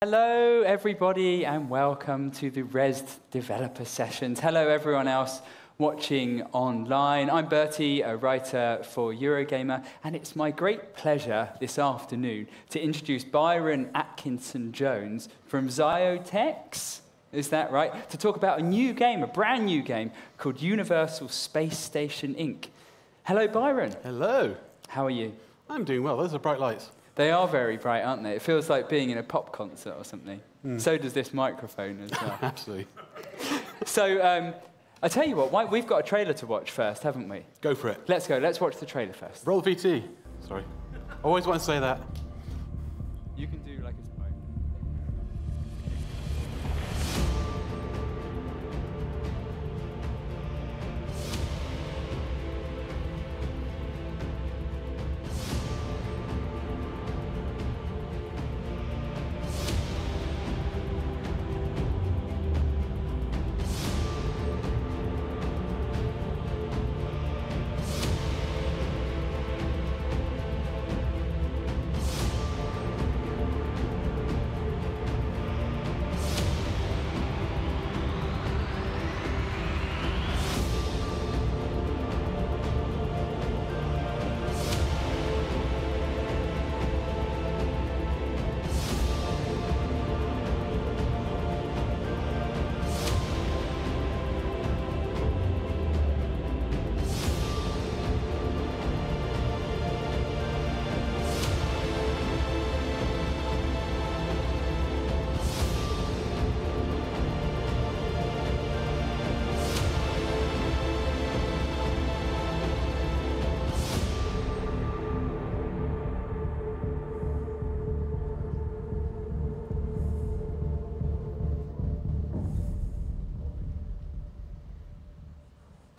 Hello everybody and welcome to the Rezzed Developer Sessions. Hello everyone else watching online. I'm Bertie, a writer for Eurogamer, and it's my great pleasure this afternoon to introduce Byron Atkinson-Jones from Ziotex, is that right? To talk about a new game, a brand new game called Universal Space Station Inc. Hello Byron. Hello. How are you? I'm doing well. Those are bright lights. They are very bright, aren't they? It feels like being in a pop concert or something. So does this microphone as well. Absolutely. So, I tell you what, we've got a trailer to watch first, haven't we? Go for it. Let's go. Let's watch the trailer first. Roll VT. Sorry. I always want to say that. You can do like a spoke.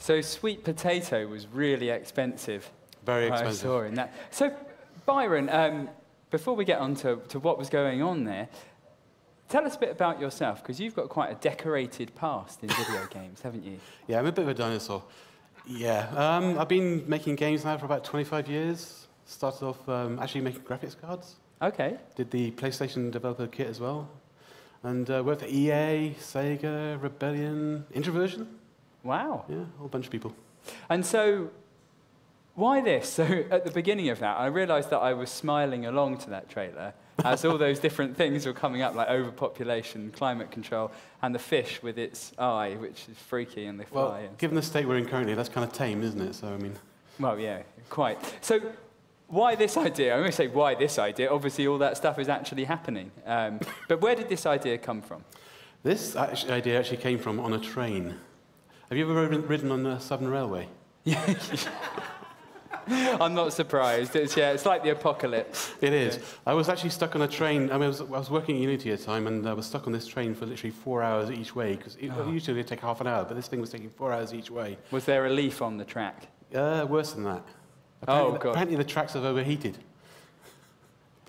So sweet potato was really expensive. Very I expensive. saw in that. So Byron, before we get on to what was going on there, tell us a bit about yourself, because you've got quite a decorated past in video games, haven't you? Yeah, I'm a bit of a dinosaur. Yeah. I've been making games now for about 25 years. Started off actually making graphics cards. Okay. Did the PlayStation developer kit as well. And worked at EA, Sega, Rebellion, Introversion. Wow. Yeah, a whole bunch of people. And so, why this? So at the beginning of that, I realized that I was smiling along to that trailer as all those different things were coming up, like overpopulation, climate control, and the fish with its eye, which is freaky, and they fly. Well, given the state we're in currently, that's kind of tame, isn't it? So, I mean... Well, yeah, quite. So, why this idea? I'm going to say why this idea. Obviously, all that stuff is actually happening. But where did this idea come from? This idea actually came from on a train. Have you ever ridden on the Southern Railway? Yeah. I'm not surprised. It's like the apocalypse. It is. Yeah. I was actually stuck on a train. I mean, I was working at Unity at the time, and I was stuck on this train for literally 4 hours each way, because usually it'd take half an hour, but this thing was taking 4 hours each way. Was there a leaf on the track? Worse than that. Apparently the tracks have overheated.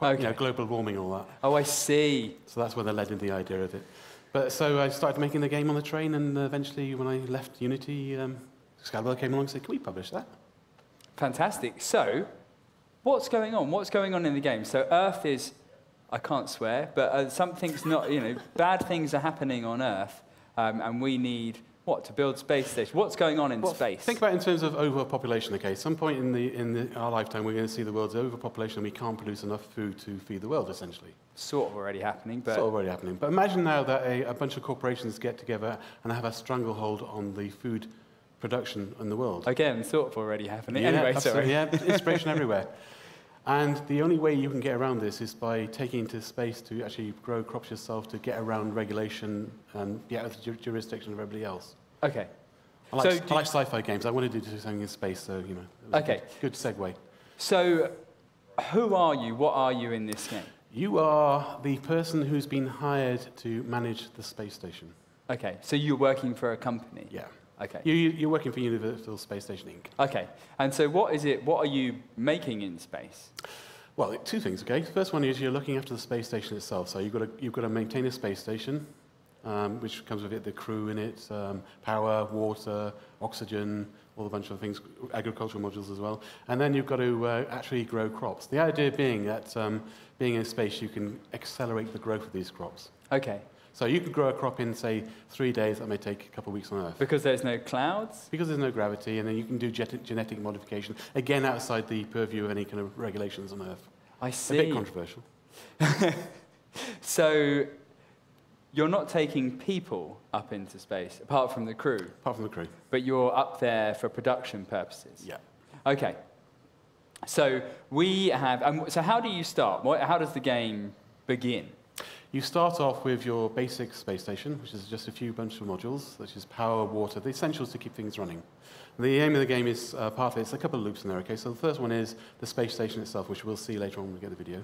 Okay. You know, global warming and all that. Oh, I see. So that's where they led into the idea of it. But so I started making the game on the train, and eventually, when I left Unity, Scalwell came along and said, "Can we publish that?" Fantastic. So, what's going on? What's going on in the game? So, Earth is, I can't swear, but something's not, bad things are happening on Earth, and we need, to build space stations. What's going on in space? Think about it in terms of overpopulation, okay? Some point in our lifetime, we're going to see the world's overpopulation, and we can't produce enough food to feed the world, essentially. Sort of already happening, but... Sort of already happening. But imagine now that a bunch of corporations get together and have a stranglehold on the food production in the world. Again, sort of already happening. Yeah, anyway, absolutely. sorry. Yeah, inspiration everywhere. And the only way you can get around this is by taking into space to actually grow crops yourself to get around regulation and get out of the jurisdiction of everybody else. Okay. I like sci-fi games. I wanted to do something in space, so, it was a good segue. So, who are you? What are you in this game? You are the person who's been hired to manage the space station. Okay, so you're working for a company? Yeah. Okay. You're working for Universal Space Station Inc. Okay, and so what are you making in space? Well, two things, okay? The first one is you're looking after the space station itself. So you've got to maintain a space station, which comes with it, the crew in it, power, water, oxygen, all a bunch of things, agricultural modules as well. And then you've got to actually grow crops. The idea being that being in space, you can accelerate the growth of these crops. Okay. So you could grow a crop in, say, 3 days. That may take a couple of weeks on Earth. Because there's no clouds? Because there's no gravity, and then you can do genetic modification, again, outside the purview of any kind of regulations on Earth. I see. A bit controversial. So you're not taking people up into space, apart from the crew? Apart from the crew. But you're up there for production purposes? Yeah. Okay. So we have... so how do you start? How does the game begin? You start off with your basic space station, which is just a few bunch of modules, such as power, water, the essentials to keep things running. The aim of the game is, part of it, it's a couple of loops in there, okay? So the first one is the space station itself, which we'll see later on when we get the video.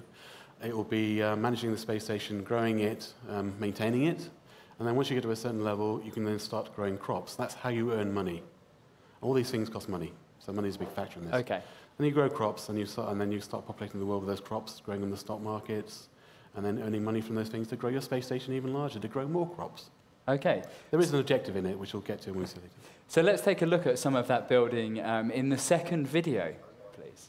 It will be managing the space station, growing it, maintaining it, and then once you get to a certain level, you can then start growing crops. That's how you earn money. All these things cost money, so money is a big factor in this. Okay. And you grow crops, and then you start populating the world with those crops, growing them in the stock markets, and then earning money from those things to grow your space station even larger, to grow more crops. Okay. There is an objective in it, which we'll get to when we see it. So let's take a look at some of that building in the second video, please.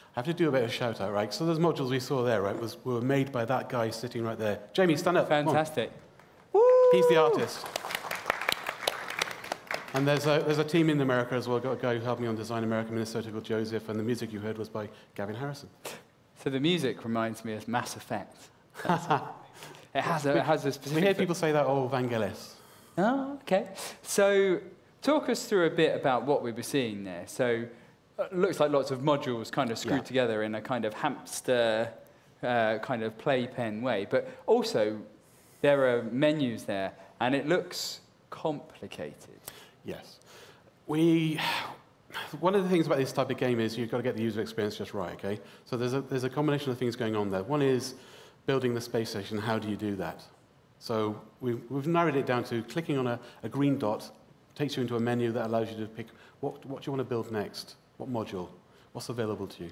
I have to do a bit of a shout out, right? So those modules we saw there, right, were made by that guy sitting right there. Jamie, stand up. Fantastic. He's the artist. And there's a team in America as well. Got a guy who helped me on Design America, Minnesota, called Joseph, and the music you heard was by Gavin Harrison. So the music reminds me of Mass Effect. It has a specific... We hear people say that, oh, Vangelis. Oh, okay. So talk us through a bit about what we were seeing there. So it looks like lots of modules kind of screwed together in a kind of hamster kind of playpen way. But also, there are menus there, and it looks complicated. Yes. One of the things about this type of game is you've got to get the user experience just right, okay? So there's a combination of things going on there. One is building the space station. How do you do that? So we've narrowed it down to clicking on a green dot, takes you into a menu that allows you to pick what do you want to build next, what module, what's available to you.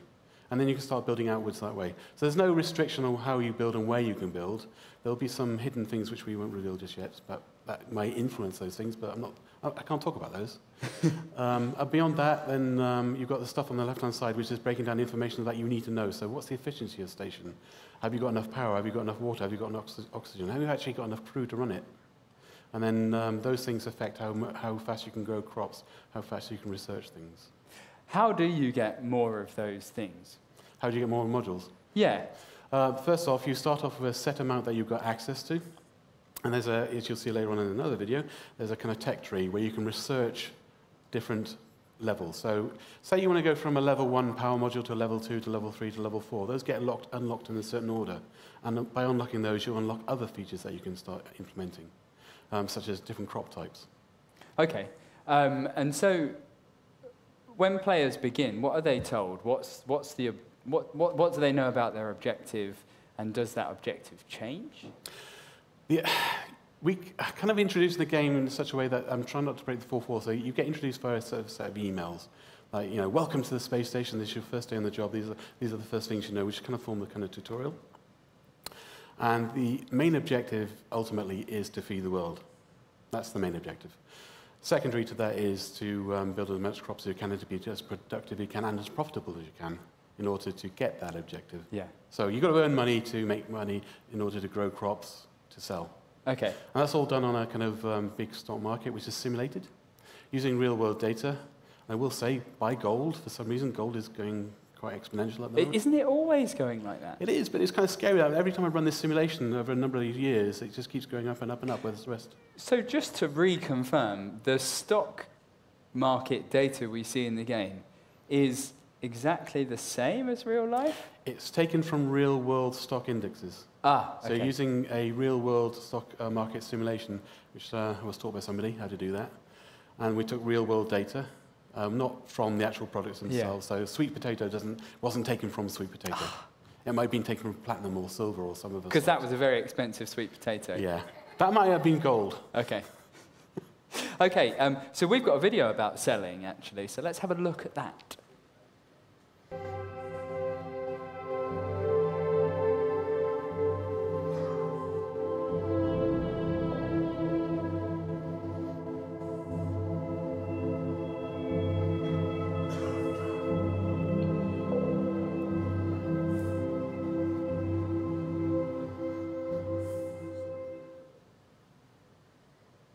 And then you can start building outwards that way. So there's no restriction on how you build and where you can build. There'll be some hidden things which we won't reveal just yet, but that might influence those things, but I can't talk about those. Beyond that, then you've got the stuff on the left-hand side, which is breaking down information that you need to know. So what's the efficiency of the station? Have you got enough power? Have you got enough water? Have you got enough oxygen? Have you actually got enough crew to run it? And then those things affect how fast you can grow crops, how fast you can research things. How do you get more of those things? How do you get more modules? Yeah. First off, you start off with a set amount that you've got access to. And there's as you'll see later on in another video, there's a kind of tech tree where you can research different levels. So say you want to go from a level 1 power module to a level 2 to level 3 to level 4. Those get unlocked in a certain order. And by unlocking those, you unlock other features that you can start implementing, such as different crop types. Okay. And so when players begin, what are they told? What do they know about their objective, and does that objective change? Yeah, we kind of introduced the game in such a way that I'm trying not to break the fourth wall. So you get introduced by a set of emails, like, you know, welcome to the space station. This is your first day on the job. These are the first things you know, which kind of form the kind of tutorial. And the main objective ultimately is to feed the world. That's the main objective. Secondary to that is to build as much crops as you can and to be as productive as you can and as profitable as you can in order to get that objective. Yeah. So you've got to earn money to make money in order to grow crops to sell. Okay. And that's all done on a kind of big stock market, which is simulated, using real-world data. And I will say, buy gold. For some reason, gold is going quite exponential at the moment. Isn't it always going like that? It is, but it's kind of scary. Every time I run this simulation over a number of years, it just keeps going up and up and up. Where's the rest? So just to reconfirm, the stock market data we see in the game is exactly the same as real life? It's taken from real-world stock indexes. Ah, okay. So using a real-world stock market simulation, which I was taught by somebody how to do that, and we took real-world data, not from the actual products themselves. Yeah. So sweet potato wasn't taken from sweet potato. It might have been taken from platinum or silver or some of us. Because that was a very expensive sweet potato. Yeah. That might have been gold. Okay. Okay, so we've got a video about selling, actually, so let's have a look at that.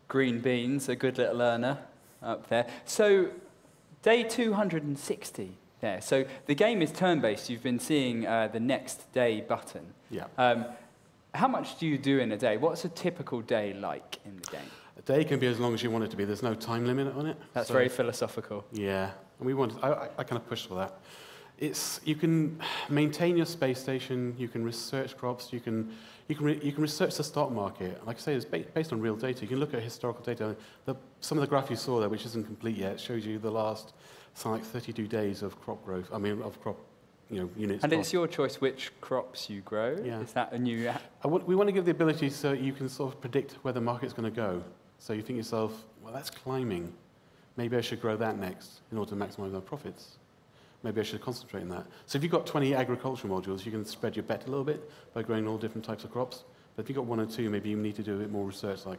Green beans, a good little earner up there. So day 260 there. So the game is turn-based. You've been seeing the next day button. Yeah. How much do you do in a day? What's a typical day like in the game? A day can be as long as you want it to be. There's no time limit on it. That's very philosophical. Yeah. And I kind of push for that. You can maintain your space station, you can research crops, you can research the stock market. Like I say, it's based on real data. You can look at historical data. Some of the graph you saw there, which isn't complete yet, shows you the last something like 32 days of crop growth. I mean, of crop, units. And it's your choice which crops you grow. Yeah. Is that a new? We want to give the ability so you can sort of predict where the market's going to go. So you think to yourself, well, that's climbing. Maybe I should grow that next in order to maximize my profits. Maybe I should concentrate on that. So if you've got 20 agricultural modules, you can spread your bet a little bit by growing all different types of crops. But if you've got 1 or 2, maybe you need to do a bit more research, like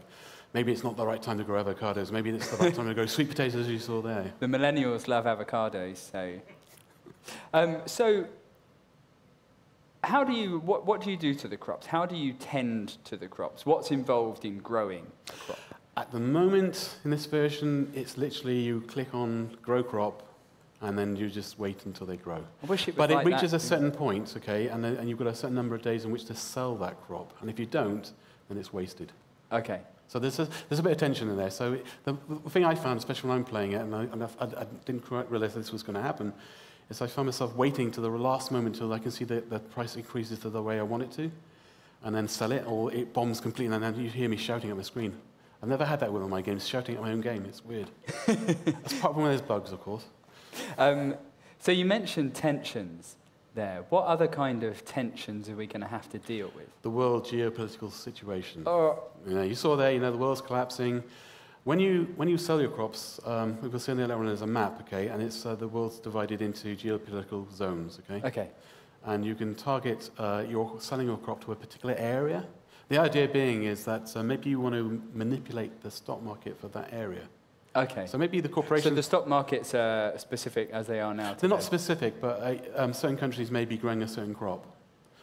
maybe it's not the right time to grow avocados, maybe it's the right time to grow sweet potatoes, as you saw there. The millennials love avocados, so... so how do you, what do you do to the crops? How do you tend to the crops? What's involved in growing a crop? At the moment, in this version, it's literally you click on grow crop, and then you just wait until they grow. I wish it was but like it reaches that. a certain point, okay, and you've got a certain number of days in which to sell that crop. And if you don't, then it's wasted. Okay. So there's a bit of tension in there. So the thing I found, especially when I'm playing it, and I didn't quite realize this was going to happen, is I found myself waiting to the last moment until I can see the price increases to the way I want it to, and then sell it, or it bombs completely, and then you hear me shouting at my screen. I've never had that with all my games, shouting at my own game. It's weird. That's part of one of those bugs, of course. So you mentioned tensions there. What other kind of tensions are we going to have to deal with? The world geopolitical situation. Oh. You saw there, the world's collapsing. When you sell your crops, we will see on the other one there's a map, okay, and it's the world's divided into geopolitical zones, okay? Okay. And you can target selling your crop to a particular area. The idea being is that maybe you want to manipulate the stock market for that area. Okay. So maybe the corporation... So the stock markets are specific as they are now today? They're not specific, but certain countries may be growing a certain crop.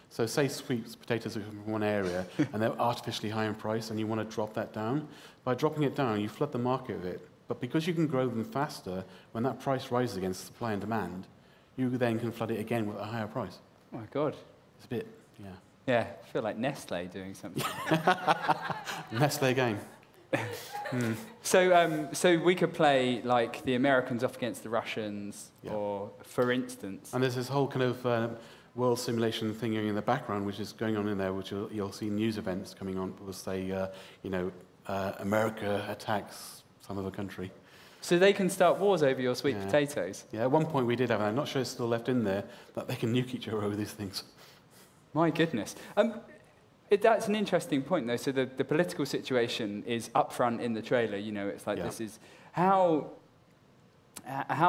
So say sweet potatoes are from one area, and they're artificially high in price, and you want to drop that down. By dropping it down, you flood the market with it. But because you can grow them faster, when that price rises against supply and demand, you then can flood it again with a higher price. Oh, my God. It's a bit, yeah. Yeah, I feel like Nestle doing something. Nestle game. So we could play like the Americans off against the Russians, Yeah. or for instance. And there's this whole kind of world simulation thing in the background, which is going on in there, which you'll see news events coming on. Will say, America attacks some other country. So they can start wars over your sweet potatoes. Yeah, at one point we did have, and I'm not sure it's still left in there, that they can nuke each other over these things. My goodness. That's an interesting point, though. So the political situation is up front in the trailer. It's like this is how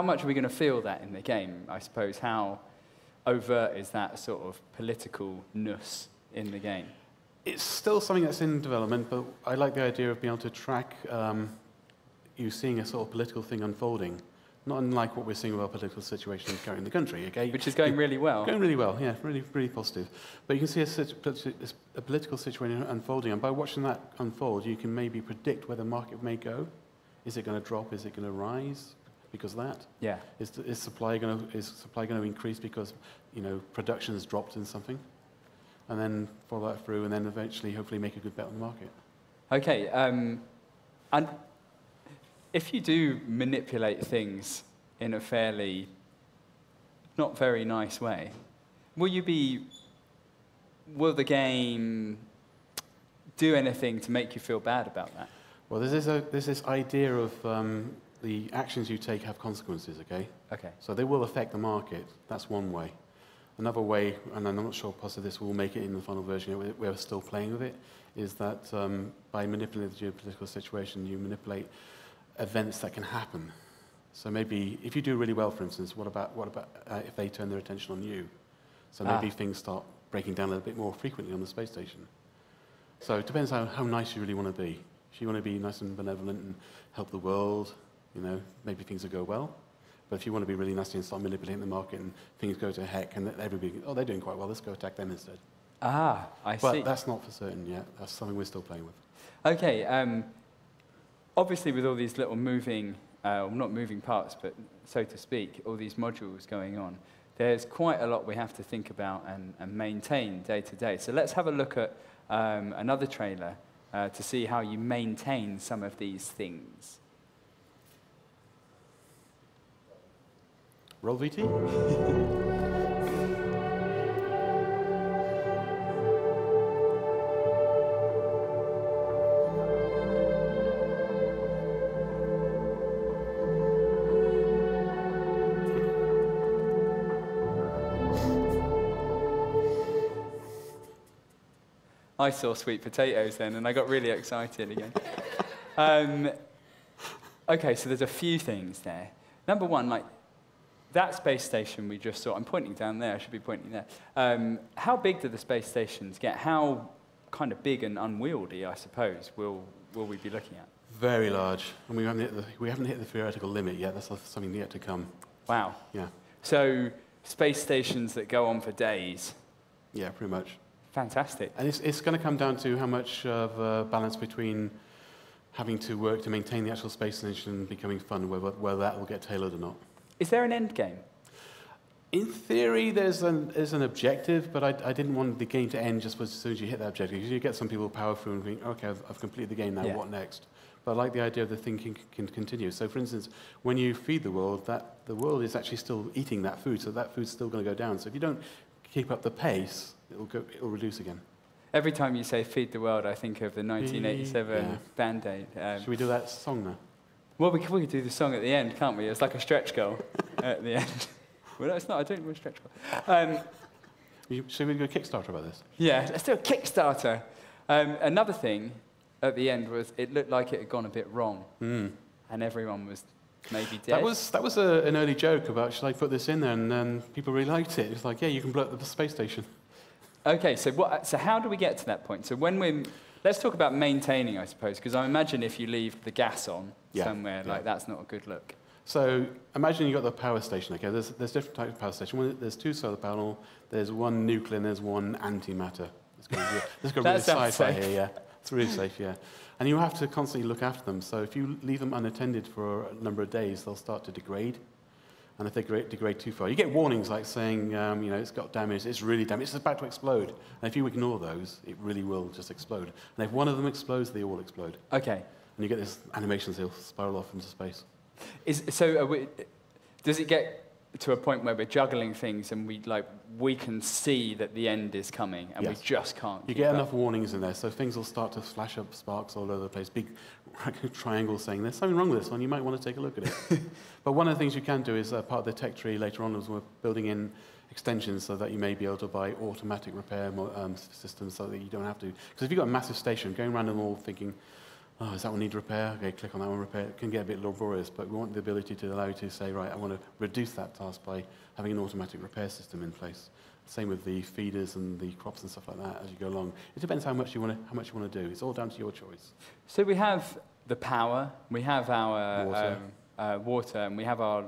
much are we going to feel that in the game? I suppose how overt is that sort of politicalness in the game? It's still something that's in development, but I like the idea of being able to track you seeing a sort of political thing unfolding. Not unlike what we're seeing with our political situation currently in the country, okay? Which is going really well. Going really well, yeah, really, really positive. But you can see a political situation unfolding, and by watching that unfold, you can maybe predict where the market may go. Is it going to drop? Is it going to rise because of that? Yeah. Is supply going to increase because production has dropped in something? And then follow that through, and then eventually, hopefully, make a good bet on the market. Okay, and if you do manipulate things in a fairly not very nice way, will the game do anything to make you feel bad about that? Well, there's this idea of the actions you take have consequences, okay? Okay. So they will affect the market. That's one way. Another way, and I'm not sure possibly this will make it in the final version, we're still playing with it, is that by manipulating the geopolitical situation, you manipulate events that can happen. So maybe if you do really well, for instance, what about if they turn their attention on you? So maybe things start breaking down a little bit more frequently on the space station. So it depends how nice you really want to be. If you want to be nice and benevolent and help the world, maybe things will go well. But if you want to be really nasty and start manipulating the market and things go to heck and everybody, they're doing quite well, let's go attack them instead. I see. But that's not for certain yet. That's something we're still playing with. Okay, obviously with all these little moving, not moving parts, but so to speak, all these modules going on, there's quite a lot we have to think about and maintain day to day. So let's have a look at another trailer to see how you maintain some of these things. Roll VT? I saw sweet potatoes then, and I got really excited again. Okay, so there's a few things there. Number one, like that space station we just saw, I'm pointing down there, I should be pointing there. How big do the space stations get? How kind of big and unwieldy, I suppose, will we be looking at? Very large. And we haven't hit the theoretical limit yet. That's something yet to come. Wow. Yeah. So space stations that go on for days. Yeah, pretty much. Fantastic. And it's going to come down to how much of a balance between having to work to maintain the actual space station and becoming fun, whether that will get tailored or not. Is there an end game? In theory, there's an objective, but I didn't want the game to end just as soon as you hit that objective. Because you get some people power through and think, okay, I've completed the game now, what next? But I like the idea of the thinking can continue. So for instance, when you feed the world, the world is actually still eating that food, so that food's still going to go down. So if you don't keep up the pace, it'll reduce again. Every time you say feed the world, I think of the 1987 Band-Aid. Should we do that song now? Well, we could do the song at the end, can't we? It's like a stretch goal at the end. Well, no, it's not. I don't want a stretch goal. Should we do a Kickstarter about this? Yeah, let's do a Kickstarter. Another thing at the end was it looked like it had gone a bit wrong, and everyone was maybe dead. That was an early joke about should I put this in there, and people really liked it. It's like, yeah, you can blow up the space station. Okay, so how do we get to that point? So let's talk about maintaining, I suppose, because I imagine if you leave the gas on somewhere, like that's not a good look. So imagine you've got the power station. Okay, there's different types of power station. There's two solar panels. There's one nuclear and there's one antimatter. Let's go really sci-fi here. Yeah, it's really safe. Yeah, and you have to constantly look after them. So if you leave them unattended for a number of days, they'll start to degrade. And if they degrade too far, you get warnings like saying, it's got damage, it's really damaged, it's about to explode. And if you ignore those, it really will just explode. And if one of them explodes, they all explode. Okay. And you get this animations, they'll spiral off into space. Does it get to a point where we're juggling things and we can see that the end is coming and we just can't? You get enough warnings in there, so things will start to flash up sparks all over the place, big triangles saying there's something wrong with this one, you might want to take a look at it. But one of the things you can do is part of the tech tree later on is we're building in extensions so that you may be able to buy automatic repair systems so that you don't have to. Because if you've got a massive station, going around them all thinking, oh, does that one need repair? Okay, click on that one, repair. It can get a bit laborious, but we want the ability to allow you to say, right, I want to reduce that task by having an automatic repair system in place. Same with the feeders and the crops and stuff like that as you go along. It depends how much you want to do. It's all down to your choice. So we have the power, we have our water, and we have our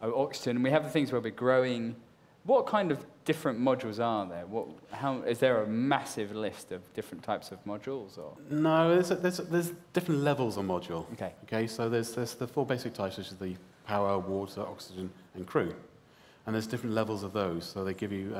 oxygen, and we have the things where we're growing. What kind of different modules are there? Is there a massive list of different types of modules? Or? No, there's different levels of module. Okay. So there's the four basic types, which is the power, water, oxygen, and crew. And there's different levels of those. So they give you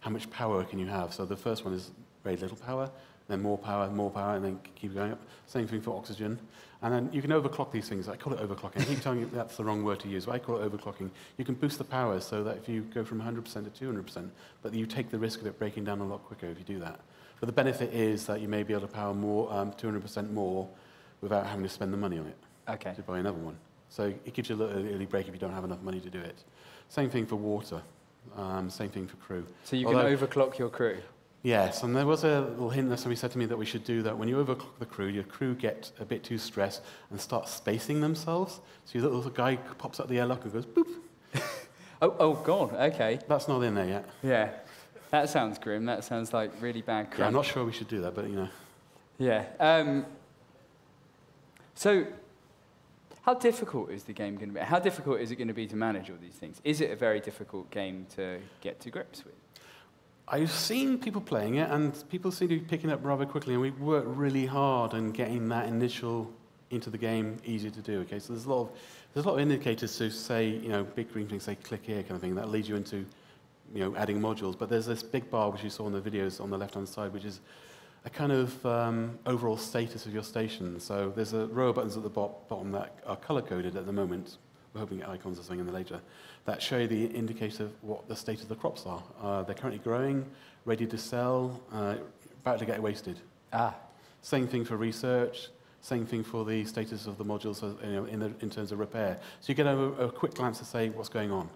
how much power can you have. So the first one is very little power, then more power, and then keep going up. Same thing for oxygen. And then you can overclock these things. I call it overclocking. I keep telling you that's the wrong word to use, but I call it overclocking. You can boost the power so that if you go from 100% to 200%, but you take the risk of it breaking down a lot quicker if you do that. But the benefit is that you may be able to power more, 200% more without having to spend the money on it to buy another one. So it gives you a little early break if you don't have enough money to do it. Same thing for water. Same thing for crew. So you can overclock your crew? Yes, and there was a little hint that somebody said to me that we should do that. When you overclock the crew, your crew get a bit too stressed and start spacing themselves. So your little guy pops out the airlock and goes, boop. Oh, God, okay. That's not in there yet. Yeah, that sounds grim. That sounds like really bad crap. Yeah, I'm not sure we should do that, but, you know. Yeah. So how difficult is the game going to be? How difficult is it going to be to manage all these things? Is it a very difficult game to get to grips with? I've seen people playing it, and people seem to be picking up rather quickly, and we work really hard on getting that initial into the game easier to do. Okay, so there's a lot of indicators to say, you know, big green things say click here kind of thing that leads you into, you know, adding modules. But there's this big bar which you saw in the videos on the left-hand side, which is a kind of overall status of your station. So there's a row of buttons at the bottom that are color-coded at the moment. We're hoping to get icons or something in the later, that show you the indicator of what the state of the crops are. They're currently growing, ready to sell, about to get wasted. Same thing for research, same thing for the status of the modules, you know, in terms of repair. So you get a quick glance to say what's going on.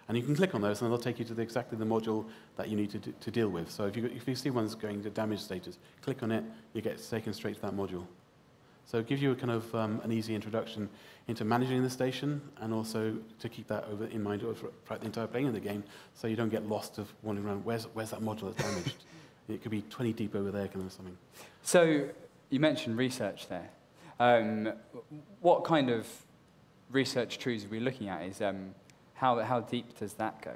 And you can click on those, and they'll take you to exactly the module that you need to deal with. So if you see one's going to damage status, click on it, you get taken straight to that module. So it gives you a kind of an easy introduction into managing the station, and also to keep that in mind throughout the entire playing of the game, so you don't get lost of wandering around, where's that module that's damaged? It could be 20 deep over there, kind of something. So you mentioned research there. What kind of research trees are we looking at? Is how deep does that go?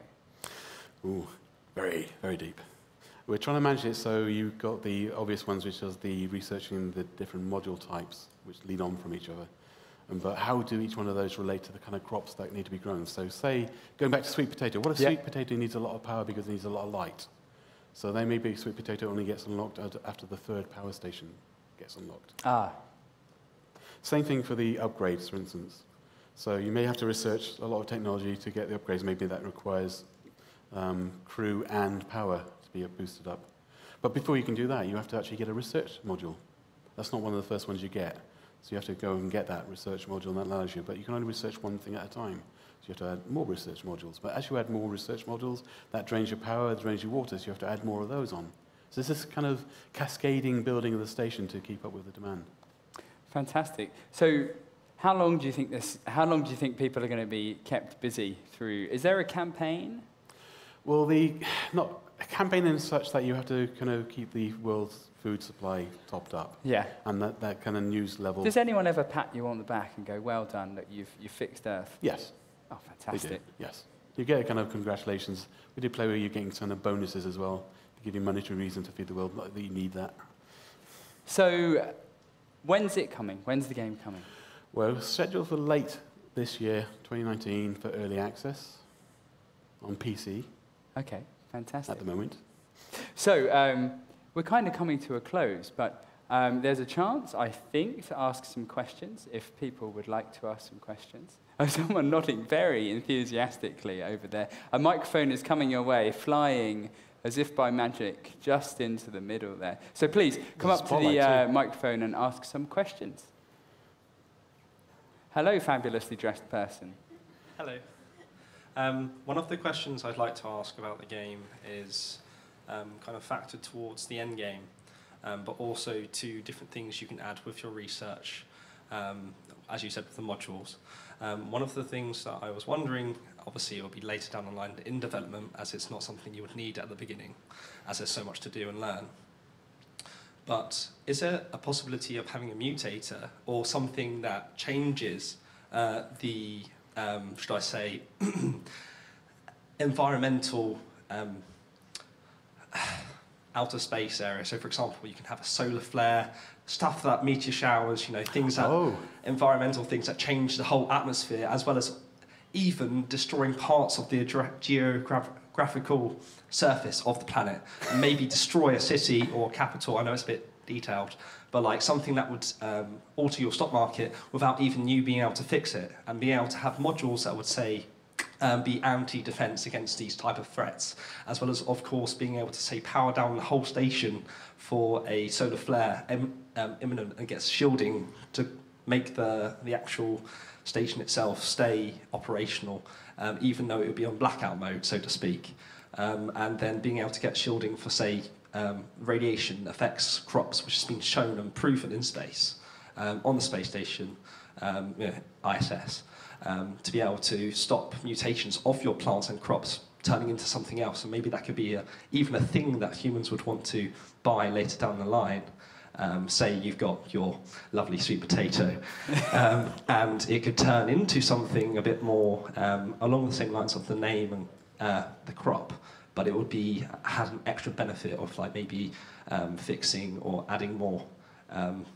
Ooh, very, very deep. We're trying to manage it so you've got the obvious ones, which is the researching the different module types, which lead on from each other. But how do each one of those relate to the kind of crops that need to be grown? So say, going back to sweet potato, what if sweet potato needs a lot of power because it needs a lot of light? So then maybe sweet potato only gets unlocked after the third power station gets unlocked. Same thing for the upgrades, for instance. So you may have to research a lot of technology to get the upgrades. Maybe that requires crew and power to be boosted up. But before you can do that, you have to actually get a research module. That's not one of the first ones you get. So you have to go and get that research module, and that allows you. But you can only research one thing at a time. So you have to add more research modules. But as you add more research modules, that drains your power, drains your water, so you have to add more of those on. So there's this kind of cascading building of the station to keep up with the demand. Fantastic. So how long do you think people are going to be kept busy through? Is there a campaign? Well, not a campaign in such that you have to kind of keep the world's food supply topped up. Yeah. And that kind of news level. Does anyone ever pat you on the back and go, well done, that you've fixed Earth? Yes. Oh, fantastic. They do, yes. You get a kind of congratulations. We do play where you're getting kind of bonuses as well to give you monetary reason to feed the world, not that you need that. So when's it coming? When's the game coming? Well, scheduled for late this year, 2019, for early access on PC. Okay, fantastic. At the moment. So we're kind of coming to a close, but there's a chance, I think, to ask some questions, if people would like to ask some questions. Oh, someone nodding very enthusiastically over there. A microphone is coming your way, flying as if by magic, just into the middle there. So please, come up to the microphone and ask some questions. Hello, fabulously dressed person. Hello. One of the questions I'd like to ask about the game is kind of factored towards the end game, but also to different things you can add with your research, as you said, with the modules. One of the things that I was wondering, obviously it will be later down the line in development, as it's not something you would need at the beginning, as there's so much to do and learn. But is there a possibility of having a mutator or something that changes the, should I say, environmental outer space area? So, for example, you can have a solar flare, stuff that meteor showers, you know, things that, environmental things that change the whole atmosphere, as well as even destroying parts of the geographical surface of the planet, and maybe destroy a city or a capital. I know it's a bit detailed, but like something that would alter your stock market without even you being able to fix it, and being able to have modules that would say be anti-defense against these type of threats, as well as, of course, being able to say power down the whole station for a solar flare imminent and get shielding to make the actual station itself stay operational, even though it would be on blackout mode, so to speak. And then being able to get shielding for, say, radiation affects crops, which has been shown and proven in space, on the space station, ISS, to be able to stop mutations of your plants and crops turning into something else. And maybe that could be even a thing that humans would want to buy later down the line. Say you've got your lovely sweet potato, and it could turn into something a bit more along the same lines of the name and the crop, but it would have an extra benefit of like maybe fixing or adding more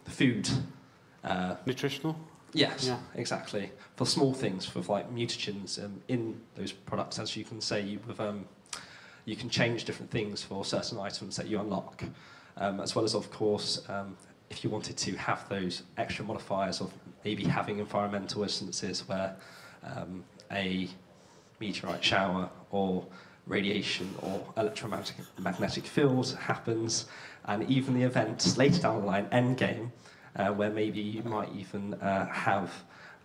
food. Nutritional? Yes, yeah. Exactly. For small things, for like mutagens in those products, as you can say, you can change different things for certain items that you unlock. As well as, of course, if you wanted to have those extra modifiers of maybe having environmental instances where a meteorite shower or radiation or electromagnetic field happens, and even the events later down the line, endgame, where maybe you might even have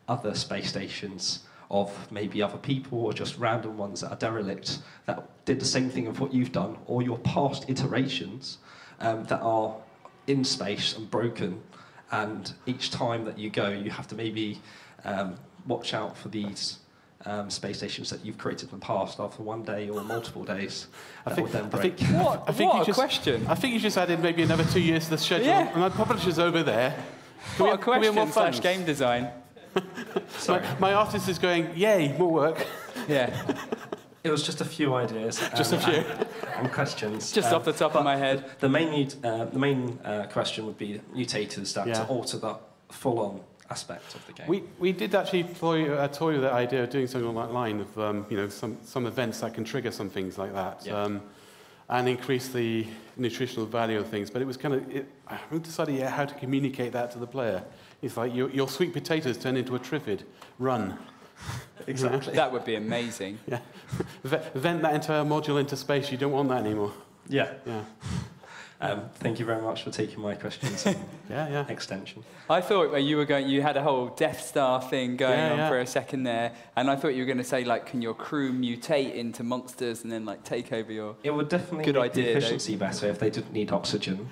other space stations of maybe other people or just random ones that are derelict that did the same thing of what you've done, or your past iterations that are in space and broken, and each time that you go, you have to maybe watch out for these space stations that you've created in the past after one day or multiple days. What a question! I think you just added maybe another 2 years to the schedule, and my publisher's over there. What a question / game design. Sorry. My artist is going, yay, more work. Yeah. It was just a few ideas. Just a few. And questions. Just off the top of my head. The main question would be mutators that alter the full-on aspect of the game. We did actually toy with the idea of doing something on that line of some events that can trigger some things like that, and increase the nutritional value of things. But it was I haven't decided yet how to communicate that to the player. It's like your sweet potatoes turn into a triffid. Run. Exactly. That would be amazing. Yeah. Vent that entire module into space. You don't want that anymore. Yeah. Yeah. Thank you very much for taking my questions. Extension. I thought you had a whole Death Star thing going on for a second there, and I thought you were going to say, like, can your crew mutate into monsters and then like take over your... It would definitely make the efficiency better if they didn't need oxygen.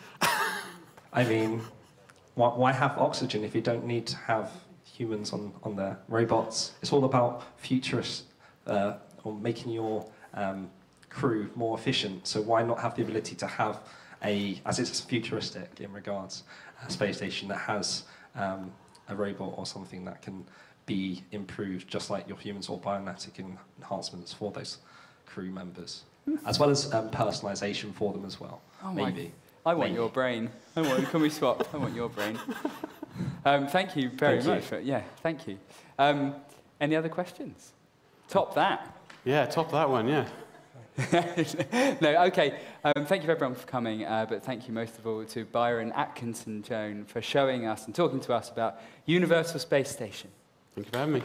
I mean, why have oxygen if you don't need to have humans on there? Robots. It's all about futurist, or making your crew more efficient. So why not have the ability to have as it's futuristic in regards, a space station that has a robot or something that can be improved, just like your humans, or biomatic enhancements for those crew members, as well as personalization for them as well. Oh, maybe. I want your brain. Can we swap? I want your brain. Thank you very much. Thank you. Any other questions? Top that. Yeah, top that one, yeah. No, okay. Thank you everyone for coming, but thank you most of all to Byron Atkinson-Jones for showing us and talking to us about Universal Space Station. Thank you for having me.